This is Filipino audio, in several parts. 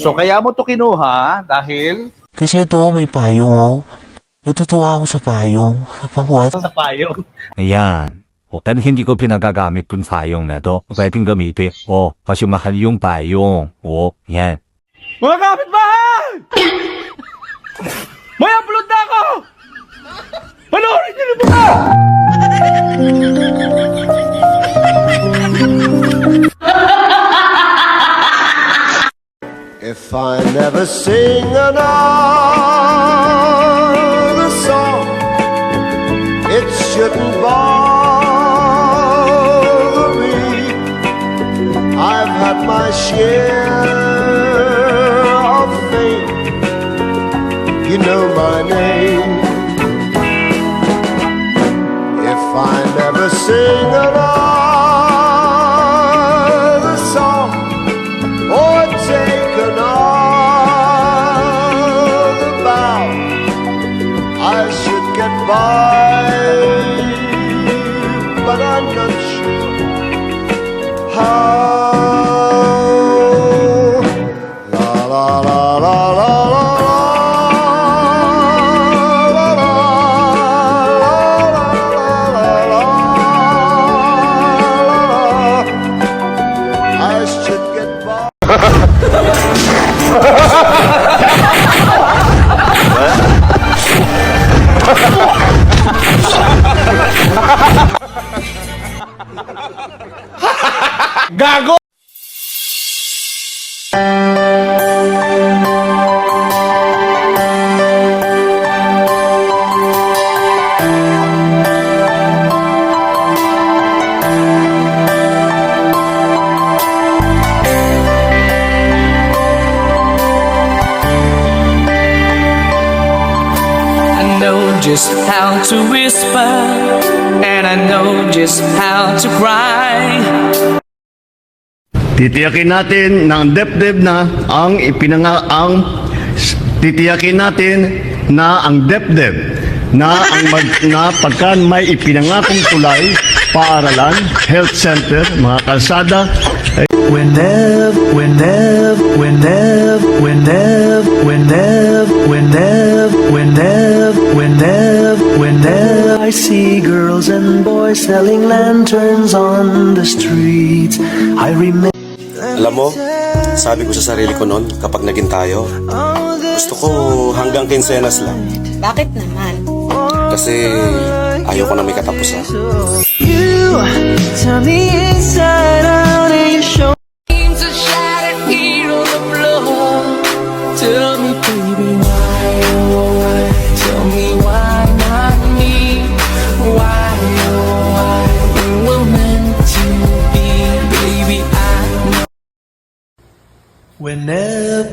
So kaya mo to kinuha dahil Kasi ito, may payong, oh. Natutuwa ako sa payong. Napangwat. sa payong. Ayan. Pero hindi ko pinagagamit yung payong na to. Pwedeng gamitin. Kasi mahal yung payong. Yan. Mga kapitbahay! May upload na ako! Panoorin niyo na ba? If I never sing another song, it shouldn't bother me. I've had my share of fame, you know my name. If I never sing another song or take another bow, I should get by, but I'm not sure how. La la la la la la. I should get by. Gago! I know just how to whisper, and I know just how to cry. Titiyakin natin ng depdeb na ang titiyakin natin na ang depdeb na pagka may ipinangakong tulay, paaralan, health center, mga kalsada. Whenever I see girls and boys selling lanterns on the streets, I remember. Alam mo, sabi ko sa sarili ko noon, kapag naging tayo, gusto ko hanggang kinsenas lang. Bakit naman? Kasi ayoko na may katapusan. You turn me inside out and you show. Seems a shattered hero of love. Tell me, baby, why, oh why? Tell me why not me? Why, oh why? We were meant to be, baby, I know. Whenever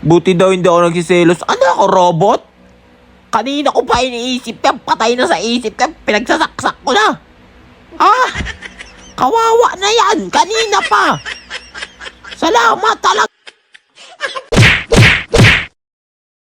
Buti daw hindi ako nagsiselos. Ano ako, robot? Kanina ko pa iniisip yan. Patay na sa isip yan. Pinagsasaksak ko na. Kawawa na yan. Kanina pa. Salamat talaga.